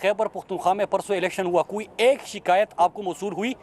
खैबर पख्तूनख्वा में परसों इलेक्शन हुआ, कोई एक शिकायत आपको मौसूल हुई?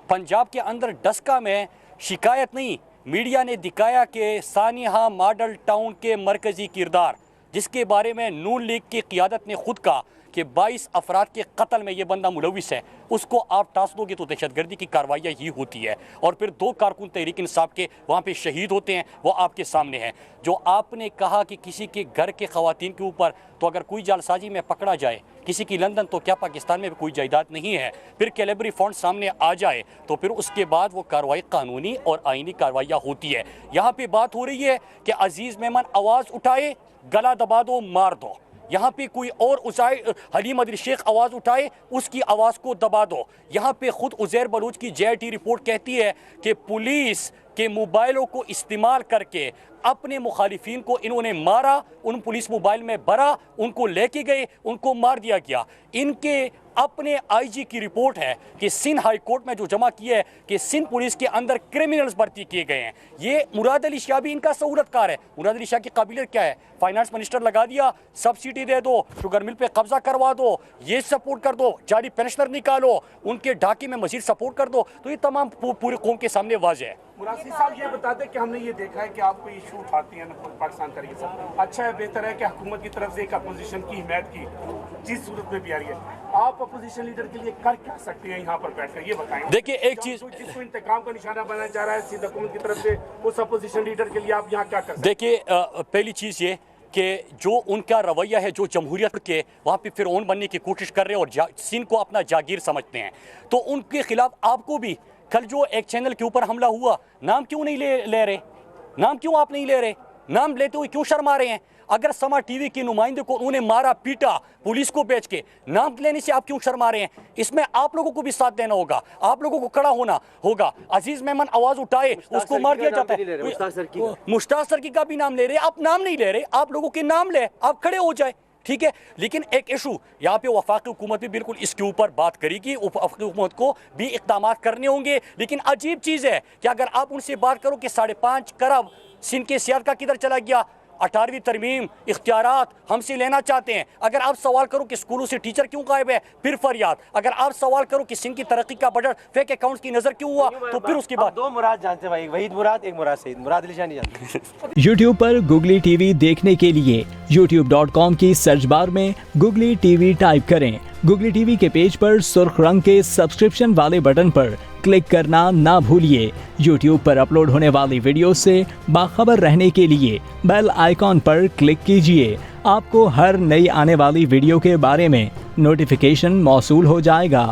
पंजाब के अंदर डस्का में शिकायत नहीं, मीडिया ने दिखाया कि सानिया मॉडल टाउन के मरकज़ी किरदार, जिसके बारे में नून लीग की क़ियादत ने खुद कहा कि 22 अफराद के कत्ल में ये बंदा मुलविस है, उसको आप टास दोगे तो दहशतगर्दी की कार्रवाइयाँ ही होती है। और फिर 2 कारकुन तहरीक इंसाफ के वहाँ पे शहीद होते हैं, वो आपके सामने हैं। जो आपने कहा कि किसी के घर के ख़वातीन के ऊपर, तो अगर कोई जालसाजी में पकड़ा जाए किसी की लंदन, तो क्या पाकिस्तान में भी कोई जायदाद नहीं है? फिर कैलेबरी फंड सामने आ जाए तो फिर उसके बाद वो कार्रवाई कानूनी और आइनी कार्रवाइयाँ होती है। यहाँ पे बात हो रही है कि अजीज़ मेमन आवाज़ उठाए, गला दबा दो, मार दो। यहाँ पे कोई और हलीम अदरी शेख आवाज़ उठाए, उसकी आवाज़ को दबा दो। यहाँ पे खुद उज़ैर बलूच की JIT रिपोर्ट कहती है कि पुलिस के मोबाइलों को इस्तेमाल करके अपने मुखालिफिन को इन्होंने मारा, उन पुलिस मोबाइल में भरा, उनको लेके गए, उनको मार दिया गया। इनके अपने IG की रिपोर्ट है कि सिंध हाई कोर्ट में जो जमा किया है कि सिंध पुलिस के अंदर क्रिमिनल्स भर्ती किए गए हैं। ये मुराद अली शाह भी इनका सहूलतकार है। मुराद अली शाह की काबिलियत क्या है? फाइनेंस मिनिस्टर लगा दिया, सब्सिडी दे दो, शुगर मिल पे कब्जा करवा दो, ये सपोर्ट कर दो, जारी पेंशनर निकालो, उनके ढाके में मजीद सपोर्ट कर दो। तो ये तमाम पूरी कौम के सामने वाज़ेह है। मुरासी साहब ये बता दें कि हमने ये देखा है कि आपको इशू उठाती हैं पाकिस्तान तरीके से, अच्छा है, बेहतर है कि हुकूमत की तरफ से एक अपोजिशन की हिमायत की जिस सूरत में भी आ रही है, आप अपोजिशन लीडर के लिए कर क्या सकते हैं यहाँ पर बैठकर, ये बताएं। देखिए एक चीज़, जिसको इंतकाम का निशाना बनाया जा रहा है सिंध हुकूमत की तरफ से, उस अपोजिशन लीडर के लिए आप यहाँ क्या कर सकते हैं? देखिए पहली चीज़ ये कि जो उनका रवैया है, जो जमहूरियत के वहाँ पे फिरौन बनने की कोशिश कर रहे हैं और सिंध को अपना जागीर समझते हैं, तो उनके खिलाफ आपको भी कल जो एक चैनल के ऊपर हमला हुआ, नाम क्यों नहीं ले रहे? नाम क्यों आप नहीं ले रहे? नाम लेते हुए क्यों शर्मा रहे हैं? अगर समा टीवी के नुमाइंदे को उन्होंने मारा पीटा पुलिस को बेच के, नाम लेने से आप क्यों शर्मा रहे हैं? इसमें आप लोगों को भी साथ देना होगा, आप लोगों को खड़ा होना होगा। अजीज़ मेमन आवाज़ उठाए, उसको मार दिया जाता है। मुश्ताक सरकी का भी नाम ले रहे, आप नाम नहीं ले रहे, आप लोगों के नाम ले, आप खड़े हो जाए, ठीक है। लेकिन एक इशू यहाँ पे वफाकी हुकूमत भी बिल्कुल इसके ऊपर बात करेगी, वफाकी हुकूमत को भी इक़दामात करने होंगे। लेकिन अजीब चीज़ है कि अगर आप उनसे बात करो कि 5.5 करोड़ सिंध के सियासत का किधर चला गया, 18वीं तरमीम इख्तियारात हमसे लेना चाहते हैं। अगर आप सवाल करो कि स्कूलों से टीचर क्यों गायब है, फिर फरियाद। अगर आप सवाल करो कि सिंध की तरक्की का बजट फेक अकाउंट्स की नज़र क्यों हुआ, तो फिर उसके बाद 2 मुराद जानते हैं भाई, वहीद मुराद, एक मुराद सईद, मुराद अली शाह नहीं जानते। YouTube पर Googly TV देखने के लिए youtube.com की सर्च बार में Googly TV टाइप करें। Googly TV के पेज पर सुर्ख रंग के सब्सक्रिप्शन वाले बटन पर क्लिक करना ना भूलिए। YouTube पर अपलोड होने वाली वीडियो से बाखबर रहने के लिए बेल आइकॉन पर क्लिक कीजिए। आपको हर नई आने वाली वीडियो के बारे में नोटिफिकेशन मौसूल हो जाएगा।